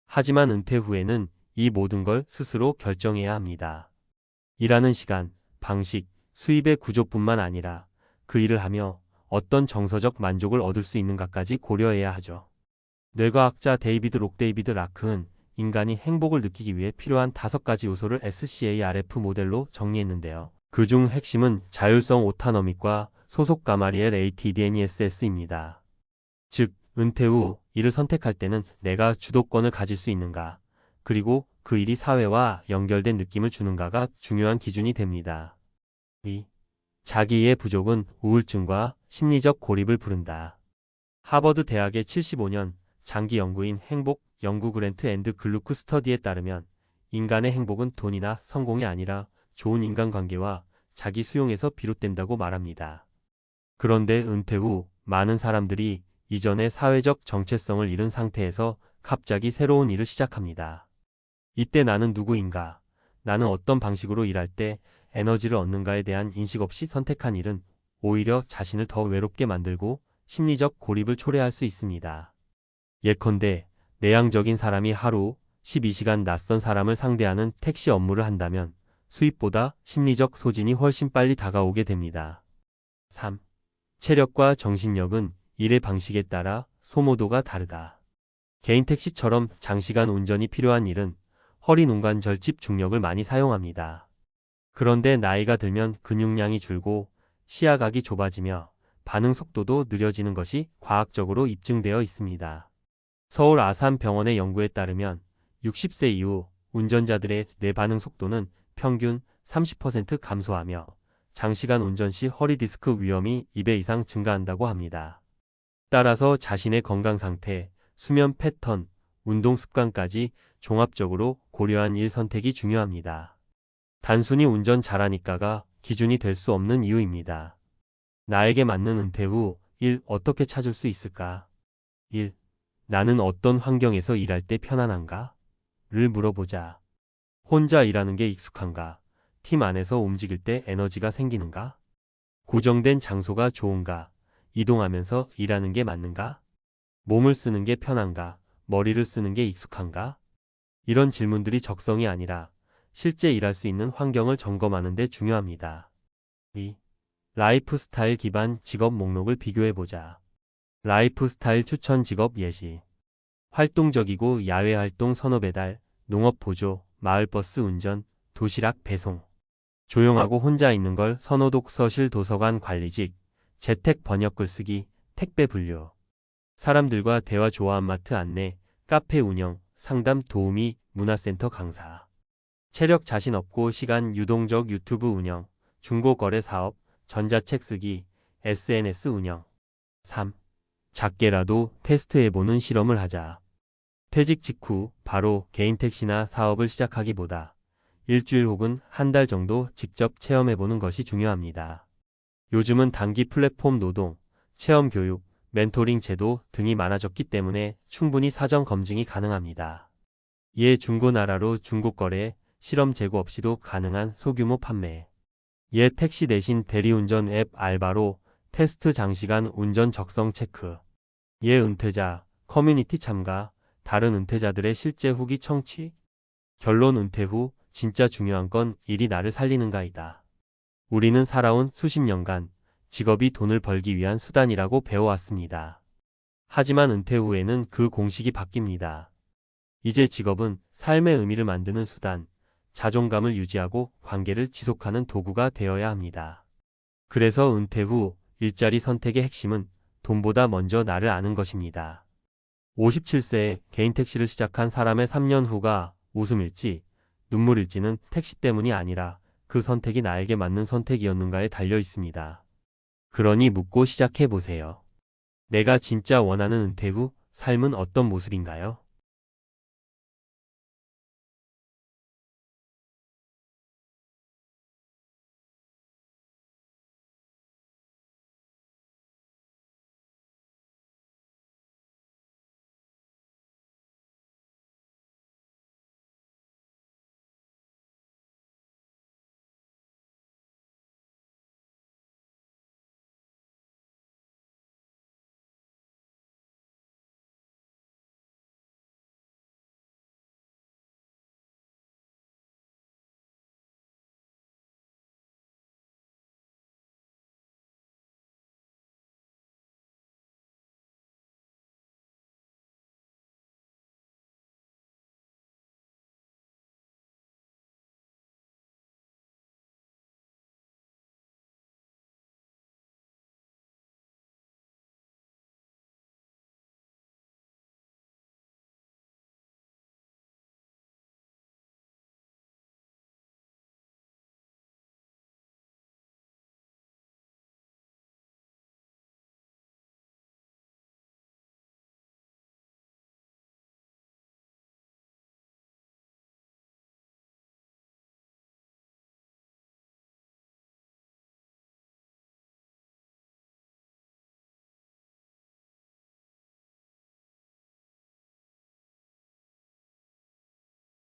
하지만 은퇴 후에는 이 모든 걸 스스로 결정해야 합니다. 일하는 시간, 방식, 수입의 구조뿐만 아니라 그 일을 하며 어떤 정서적 만족을 얻을 수 있는가까지 고려해야 하죠. 뇌과학자 데이비드 라크는 인간이 행복을 느끼기 위해 필요한 5가지 요소를 SCARF 모델로 정리했는데요. 그중 핵심은 자율성 오타너믹과 소속 가마리엘 ATDNESS입니다. 즉, 은퇴 후 일을 선택할 때는 내가 주도권을 가질 수 있는가, 그리고 그 일이 사회와 연결된 느낌을 주는가가 중요한 기준이 됩니다. 2. 자기의 부족은 우울증과 심리적 고립을 부른다. 하버드 대학의 75년 장기 연구인 행복 연구 그랜트 앤드 글루크 스터디에 따르면 인간의 행복은 돈이나 성공이 아니라 좋은 인간관계와 자기 수용에서 비롯된다고 말합니다. 그런데 은퇴 후 많은 사람들이 이전의 사회적 정체성을 잃은 상태에서 갑자기 새로운 일을 시작합니다. 이때 나는 누구인가? 나는 어떤 방식으로 일할 때 에너지를 얻는가에 대한 인식 없이 선택한 일은 오히려 자신을 더 외롭게 만들고 심리적 고립을 초래할 수 있습니다. 예컨대 내향적인 사람이 하루 12시간 낯선 사람을 상대하는 택시 업무를 한다면 수입보다 심리적 소진이 훨씬 빨리 다가오게 됩니다. 3. 체력과 정신력은 일의 방식에 따라 소모도가 다르다. 개인 택시처럼 장시간 운전이 필요한 일은 허리 눈관절 집중력을 많이 사용합니다. 그런데 나이가 들면 근육량이 줄고 시야각이 좁아지며 반응 속도도 느려지는 것이 과학적으로 입증되어 있습니다. 서울 아산병원의 연구에 따르면 60세 이후 운전자들의 뇌 반응 속도는 평균 30% 감소하며 장시간 운전 시 허리 디스크 위험이 2배 이상 증가한다고 합니다. 따라서 자신의 건강 상태, 수면 패턴, 운동 습관까지 종합적으로 고려한 일 선택이 중요합니다. 단순히 운전 잘하니까가 기준이 될 수 없는 이유입니다. 나에게 맞는 은퇴 후 일 어떻게 찾을 수 있을까? 1. 나는 어떤 환경에서 일할 때 편안한가? 를 물어보자. 혼자 일하는 게 익숙한가? 팀 안에서 움직일 때 에너지가 생기는가? 고정된 장소가 좋은가? 이동하면서 일하는 게 맞는가? 몸을 쓰는 게 편한가? 머리를 쓰는 게 익숙한가? 이런 질문들이 적성이 아니라 실제 일할 수 있는 환경을 점검하는 데 중요합니다. 2. 라이프 스타일 기반 직업 목록을 비교해보자. 라이프 스타일 추천 직업 예시. 활동적이고 야외 활동 선호 배달, 농업 보조, 마을버스 운전, 도시락 배송. 조용하고 혼자 있는 걸 선호 독서실 도서관 관리직, 재택 번역 글쓰기, 택배 분류. 사람들과 대화 좋아한 마트 안내, 카페 운영, 상담 도우미, 문화센터 강사. 체력 자신 없고 시간 유동적 유튜브 운영, 중고거래 사업, 전자책 쓰기, SNS 운영. 3. 작게라도 테스트해보는 실험을 하자. 퇴직 직후 바로 개인 택시나 사업을 시작하기보다 일주일 혹은 한 달 정도 직접 체험해보는 것이 중요합니다. 요즘은 단기 플랫폼 노동, 체험 교육, 멘토링 제도 등이 많아졌기 때문에 충분히 사전 검증이 가능합니다. 이에 중고나라로 중고거래, 실험 재고 없이도 가능한 소규모 판매. 택시 대신 대리운전 앱 알바로 테스트 장시간 운전 적성 체크. 은퇴자, 커뮤니티 참가, 다른 은퇴자들의 실제 후기 청취. 결론 은퇴 후 진짜 중요한 건 일이 나를 살리는가이다. 우리는 살아온 수십 년간 직업이 돈을 벌기 위한 수단이라고 배워왔습니다. 하지만 은퇴 후에는 그 공식이 바뀝니다. 이제 직업은 삶의 의미를 만드는 수단, 자존감을 유지하고 관계를 지속하는 도구가 되어야 합니다. 그래서 은퇴 후 일자리 선택의 핵심은 돈보다 먼저 나를 아는 것입니다. 57세에 개인 택시를 시작한 사람의 3년 후가 웃음일지 눈물일지는 택시 때문이 아니라 그 선택이 나에게 맞는 선택이었는가에 달려 있습니다. 그러니 묻고 시작해보세요. 내가 진짜 원하는 은퇴 후 삶은 어떤 모습인가요?